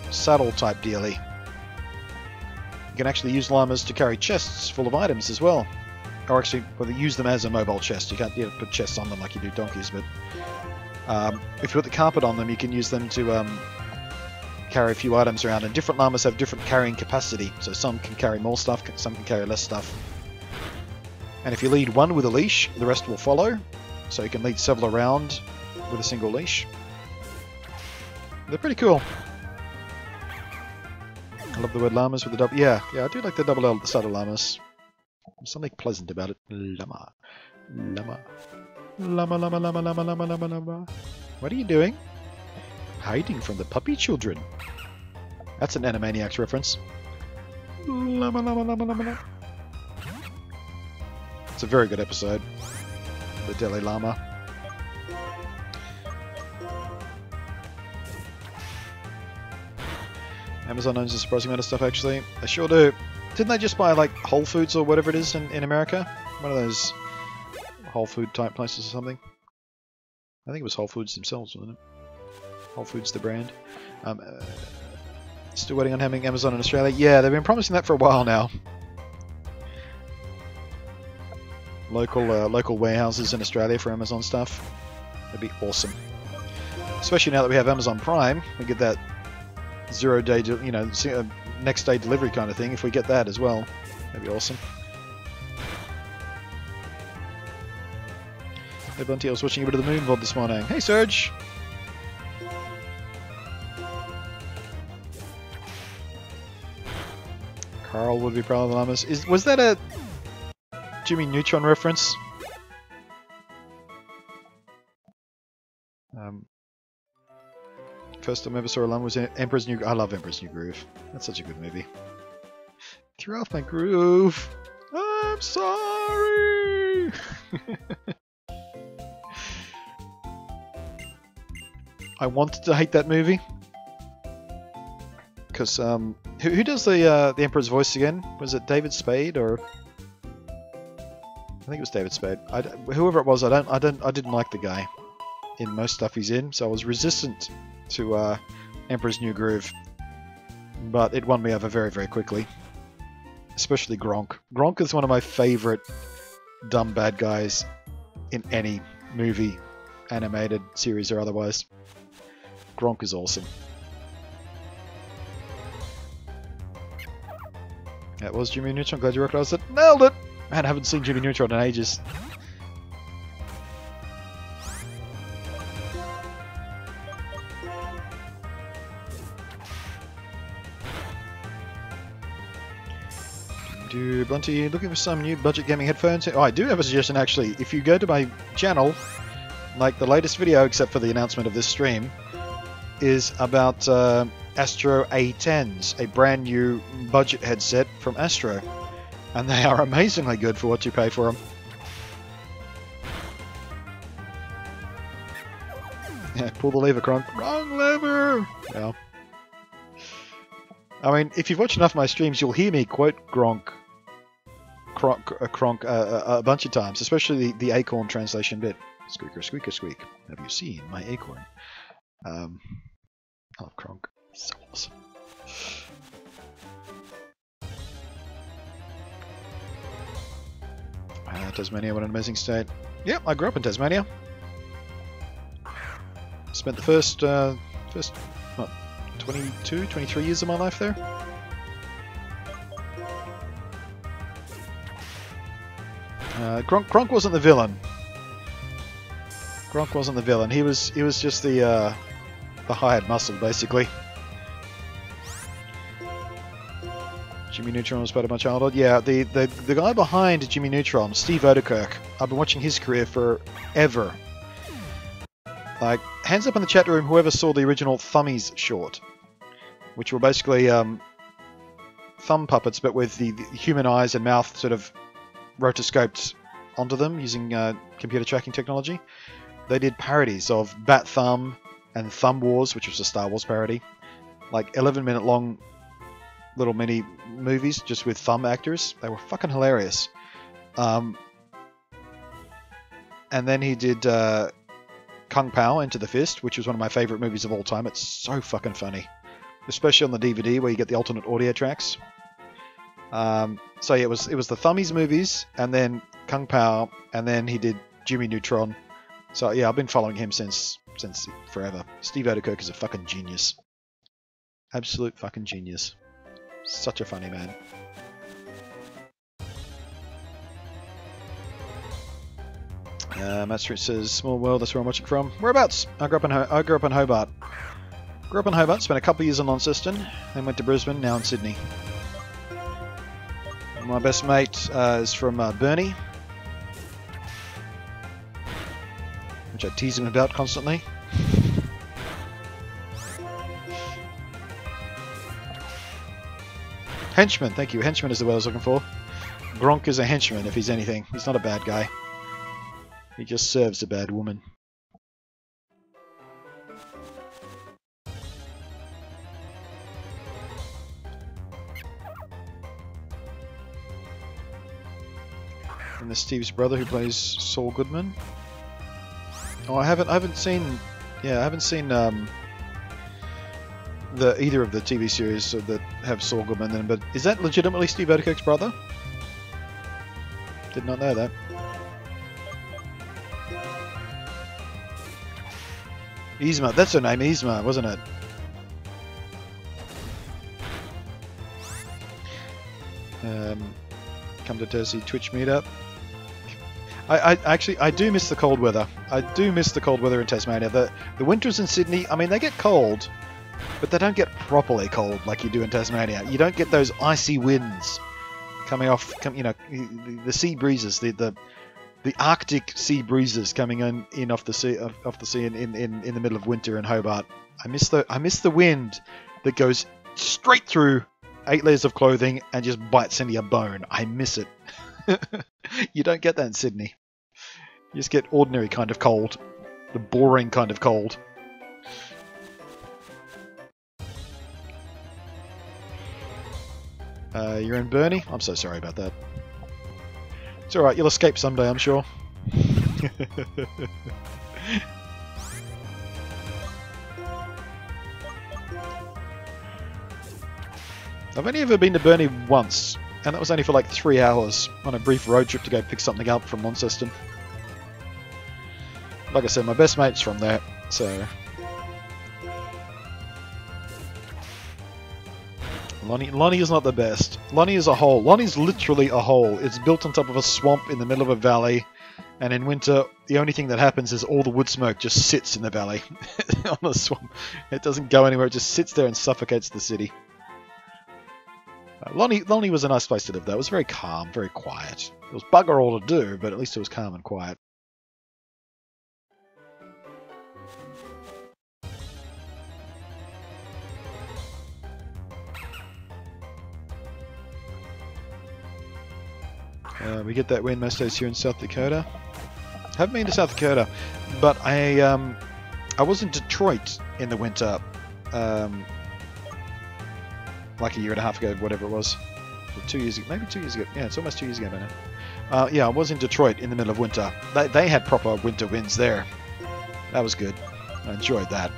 saddle type dealy. You can actually use llamas to carry chests full of items as well. Or actually, well, they use them as a mobile chest. You can't put chests on them like you do donkeys, but if you put the carpet on them, you can use them to carry a few items around. And different llamas have different carrying capacity, so some can carry more stuff, some can carry less stuff. And if you lead one with a leash, the rest will follow. So you can lead several around with a single leash. They're pretty cool. I love the word llamas with the double... Yeah, I do like the double L at the start of llamas. There's something pleasant about it. Llama. Llama. Llama, llama, llama, llama, llama, llama, llama. What are you doing? Hiding from the puppy children. That's an Animaniacs reference. Llama, llama, llama, llama, llama. It's a very good episode. The Dalai Lama. Amazon owns a surprising amount of stuff, actually. They sure do. Didn't they just buy, like, Whole Foods or whatever it is in America? One of those Whole Food type places or something. I think it was Whole Foods themselves, wasn't it? Whole Foods, the brand. Still waiting on having Amazon in Australia. Yeah, they've been promising that for a while now. Local warehouses in Australia for Amazon stuff. That'd be awesome. Especially now that we have Amazon Prime, we get that 0 day, next day delivery kind of thing. If we get that as well, that'd be awesome. Hey Bunty, I was watching a bit of the Moon VOD this morning. Hey Serge! Carl would be proud of the llamas. Was that a Jimmy Neutron reference? First time I ever saw a llama was Emperor's New Groove. I love Emperor's New Groove. That's such a good movie. Threw off my groove. I'm sorry. I wanted to hate that movie because who does the Emperor's voice again? Was it David Spade or? I think it was David Spade. Whoever it was, I didn't like the guy in most stuff he's in, so I was resistant to Emperor's New Groove. But it won me over very, very quickly. Especially Gronk. Gronk is one of my favorite dumb bad guys in any movie, animated series or otherwise. Gronk is awesome. That was Jimmy Neutron. Glad you recognized it. Nailed it! Man, I haven't seen Jimmy Neutron in ages. BluntNate, looking for some new budget gaming headphones? Oh, I do have a suggestion actually. If you go to my channel, like the latest video, except for the announcement of this stream, is about Astro A10s, a brand new budget headset from Astro. And they are amazingly good for what you pay for them. Yeah, pull the lever, Kronk. Wrong lever! Yeah. I mean, if you've watched enough of my streams, you'll hear me quote Kronk a bunch of times, especially the acorn translation bit. Squeaker, squeaker, squeak. Have you seen my acorn? I love Kronk. So awesome. Tasmania, what an amazing state. Yep, I grew up in Tasmania. Spent the first what, 22, 23 years of my life there. Gronk wasn't the villain. Gronk wasn't the villain. He was just the hired muscle, basically. Jimmy Neutron was part of my childhood. Yeah, the guy behind Jimmy Neutron, Steve Odekirk. I've been watching his career forever. Like, hands up in the chat room whoever saw the original Thummies short, which were basically thumb puppets, but with the human eyes and mouth sort of rotoscoped onto them using computer tracking technology. They did parodies of Bat Thumb and Thumb Wars, which was a Star Wars parody. Like 11-minute long little mini movies just with thumb actors. They were fucking hilarious. And then he did Kung Pao, Enter the Fist, which was one of my favorite movies of all time. It's so fucking funny. Especially on the DVD where you get the alternate audio tracks. So yeah, it was the Thummies movies, and then Kung Pao, and then he did Jimmy Neutron. So yeah, I've been following him since forever. Steve Odekirk is a fucking genius. Absolute fucking genius. Such a funny man. Matt Street says, "Small world. That's where I'm watching from. Whereabouts? I grew up in Hobart. Grew up in Hobart. Spent a couple of years in Launceston. Then went to Brisbane. Now in Sydney. My best mate is from Burnie, which I tease him about constantly. Henchman, thank you. Henchman is the word I was looking for. Gronk is a henchman if he's anything. He's not a bad guy. He just serves a bad woman. And there's Steve's brother who plays Saul Goodman. Oh, I haven't seen either of the TV series that have Saul Goodman in, but is that legitimately Steve Odekirk's brother? Did not know that. Yzma, that's her name, Yzma, wasn't it? Come to Tassie Twitch meetup. I do miss the cold weather. I do miss the cold weather in Tasmania. The winters in Sydney, I mean, they get cold, but they don't get properly cold like you do in Tasmania. You don't get those icy winds coming off, you know, the sea breezes, the Arctic sea breezes coming in off the sea in the middle of winter in Hobart. I miss the wind that goes straight through 8 layers of clothing and just bites into your bone. I miss it. You don't get that in Sydney. You just get ordinary kind of cold. The boring kind of cold. You're in Burnie? I'm so sorry about that. It's alright, you'll escape someday, I'm sure. I've only ever been to Burnie once, and that was only for like 3 hours on a brief road trip to go pick something up from Launceston. Like I said, my best mate's from there, so... Lonnie is not the best. Lonnie is a hole. Lonnie's literally a hole. It's built on top of a swamp in the middle of a valley, and in winter, the only thing that happens is all the wood smoke just sits in the valley on the swamp. It doesn't go anywhere, it just sits there and suffocates the city. Lonnie was a nice place to live though. It was very calm, very quiet. It was bugger all to do, but at least it was calm and quiet. We get that win most days here in South Dakota. Haven't been to South Dakota, but I was in Detroit in the winter, like a year and a half ago, whatever it was, or 2 years ago, maybe 2 years ago. Yeah, it's almost 2 years ago by now. Yeah, I was in Detroit in the middle of winter. They had proper winter winds there. That was good. I enjoyed that.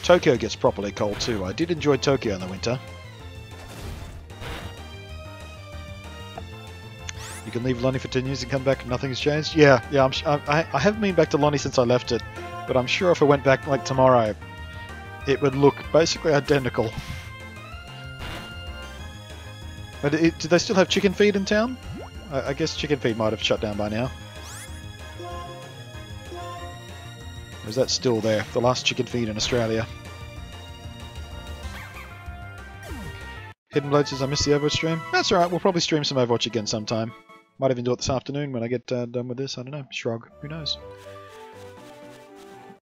Tokyo gets properly cold too. I did enjoy Tokyo in the winter. You can leave Lonnie for 10 years and come back and nothing's changed? Yeah, I haven't been back to Lonnie since I left it, but I'm sure if I went back like tomorrow, it would look basically identical. But do they still have chicken feed in town? I guess chicken feed might have shut down by now. Or is that still there? The last chicken feed in Australia. Hidden Blood says I missed the Overwatch stream. That's alright, we'll probably stream some Overwatch again sometime. Might even do it this afternoon when I get done with this, I don't know. Shrug, who knows.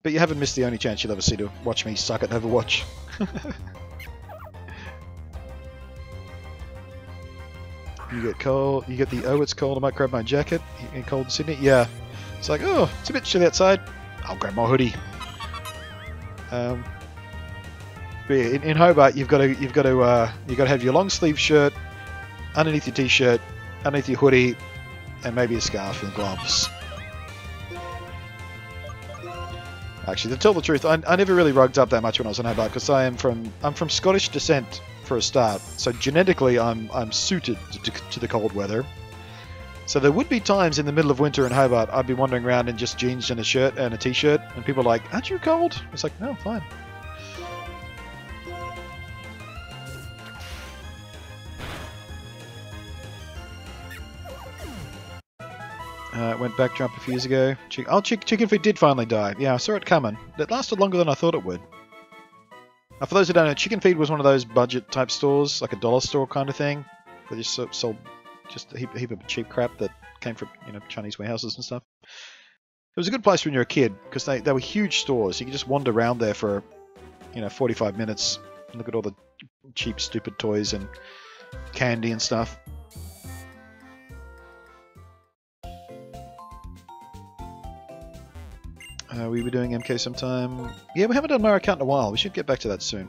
But you haven't missed the only chance you'll ever see to watch me suck at Overwatch. You get cold, you get the oh it's cold, I might grab my jacket in cold Sydney. Yeah, it's like, oh, it's a bit chilly outside. I'll grab my hoodie. But yeah, in Hobart, you've got to have your long sleeve shirt underneath your t-shirt, underneath your hoodie, and maybe a scarf and gloves. Actually, to tell the truth, I never really rugged up that much when I was in Hobart because I'm from Scottish descent for a start. So genetically, I'm suited to the cold weather. So there would be times in the middle of winter in Hobart I'd be wandering around in just jeans and a shirt and a t-shirt, and people are like, "Aren't you cold?" It's like, "No, fine." Went back jump a few years ago. Chicken feed did finally die. Yeah, I saw it coming. It lasted longer than I thought it would. For those who don't know, Chicken Feed was one of those budget type stores, like a dollar store kind of thing. They just sold just a heap of cheap crap that came from, you know, Chinese warehouses and stuff. It was a good place when you were a kid because they were huge stores. You could just wander around there for, 45 minutes and look at all the cheap, stupid toys and candy and stuff. We were doing MK sometime. Yeah, we haven't done Mario Kart in a while. We should get back to that soon.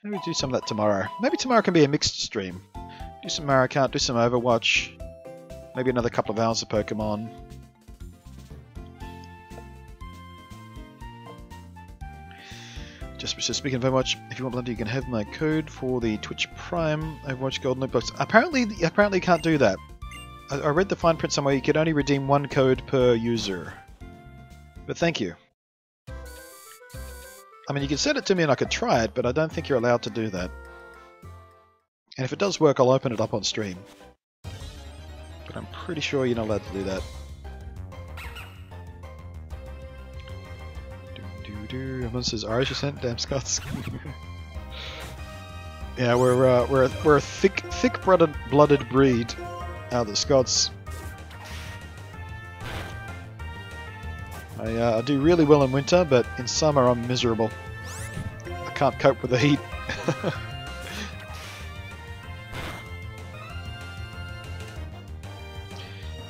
Maybe we do some of that tomorrow. Maybe tomorrow can be a mixed stream. Do some Mario Kart, do some Overwatch. Maybe another couple of hours of Pokemon. Just speaking of Overwatch, if you want BluntNate, you can have my code for the Twitch Prime Overwatch Gold Loot Box. Apparently you can't do that. I read the fine print somewhere. You could only redeem one code per user. But thank you. I mean, you could send it to me and I could try it, but I don't think you're allowed to do that. And if it does work, I'll open it up on stream. But I'm pretty sure you're not allowed to do that. Everyone says Irish descent, damn Scots. Yeah, we're a thick-blooded breed. The Scots. I do really well in winter, but in summer I'm miserable. I can't cope with the heat.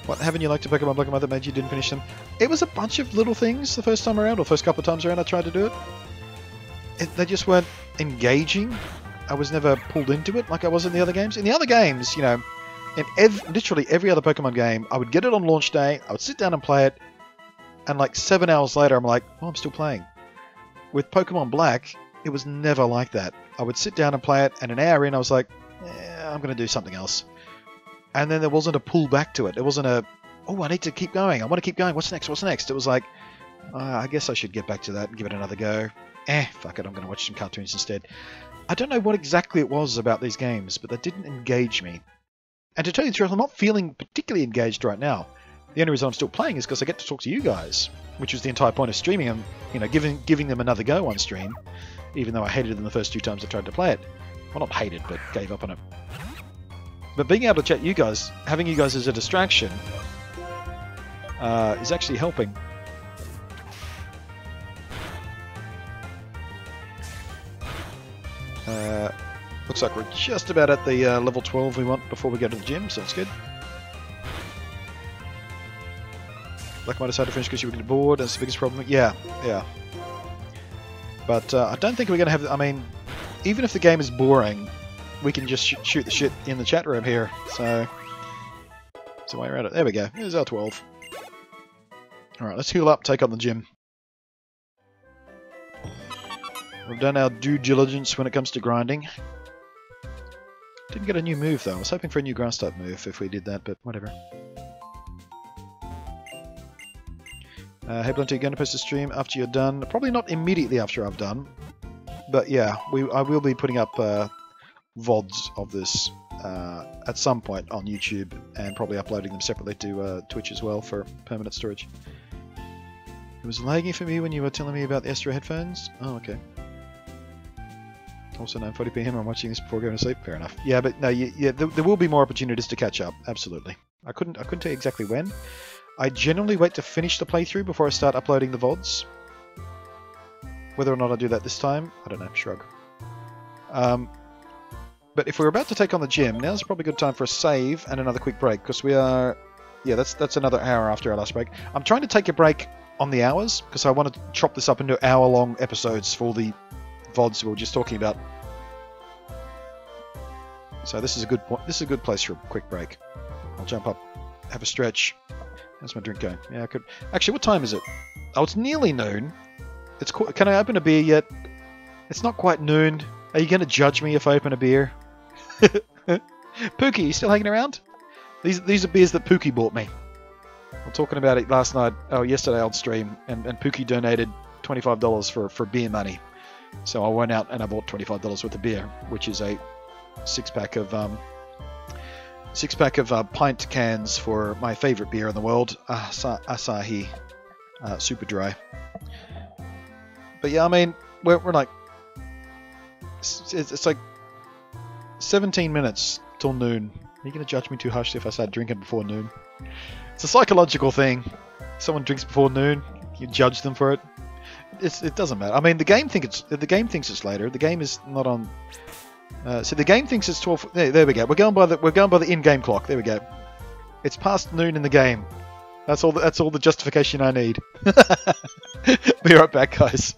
What haven't you liked to Pokemon Black and White that made you didn't finish them? It was a bunch of little things the first time around, or first couple of times around I tried to do it. They just weren't engaging. I was never pulled into it like I was in the other games. In the other games, you know, in literally every other Pokemon game, I would get it on launch day, I would sit down and play it, and like 7 hours later I'm like, oh, I'm still playing. With Pokemon Black, it was never like that. I would sit down and play it, and an hour in I was like, I'm going to do something else. And then there wasn't a pull back to it. There wasn't a, oh, I need to keep going. I want to keep going. What's next? What's next? It was like, I guess I should get back to that and give it another go. Fuck it. I'm going to watch some cartoons instead. I don't know what exactly it was about these games, but they didn't engage me. And to tell you the truth, I'm not feeling particularly engaged right now. The only reason I'm still playing is because I get to talk to you guys, which was the entire point of streaming and, you know, giving them another go on stream, even though I hated them the first 2 times I tried to play it. Well, not hated, but gave up on it. But being able to chat you guys, having you guys as a distraction, is actually helping. Looks like we're just about at the level 12 we want before we go to the gym, so that's good. Black might decide to finish because you were getting bored, that's the biggest problem. Yeah. But I don't think we're going to have, I mean, even if the game is boring, we can just shoot the shit in the chat room here, so it's a way around it. There we go, there's our 12. Alright, let's heal up, take on the gym. We've done our due diligence when it comes to grinding. Didn't get a new move though, I was hoping for a new grass type move if we did that, but whatever. Hey BluntNate, are you going to post a stream after you're done? Probably not immediately after I've done, but yeah, I will be putting up VODs of this at some point on YouTube and probably uploading them separately to Twitch as well for permanent storage. It was lagging for me when you were telling me about the Astro headphones. Oh, okay. Also 9:40 PM, I'm watching this before going to sleep. Fair enough. Yeah, but no, yeah, there will be more opportunities to catch up. Absolutely. I couldn't tell you exactly when. I generally wait to finish the playthrough before I start uploading the VODs. Whether or not I do that this time, I don't know. Shrug. But if we're about to take on the gym, now's probably a good time for a save and another quick break, because we are... Yeah, that's another hour after our last break. I'm trying to take a break on the hours, because I want to chop this up into hour-long episodes for the VODs we were just talking about. So this is a good point. This is a good place for a quick break. I'll jump up, have a stretch. How's my drink going? Yeah, I could... Actually, what time is it? Oh, it's nearly noon. Can I open a beer yet? It's not quite noon. Are you going to judge me if I open a beer? Pookie, you still hanging around? These are beers that Pookie bought me. I'm talking about it last night, yesterday on stream, and Pookie donated $25 for beer money. So I went out and I bought $25 worth of beer, which is a six-pack of pint cans for my favourite beer in the world, Asahi Super Dry. But yeah, I mean, we're like, it's like 17 minutes till noon. Are you going to judge me too harshly if I start drinking before noon? It's a psychological thing. Someone drinks before noon, you judge them for it. It doesn't matter. I mean, the game thinks it's later. The game is not on. So the game thinks it's 12. There we go. We're going by the in-game clock. There we go. It's past noon in the game. That's all the justification I need. Be right back, guys.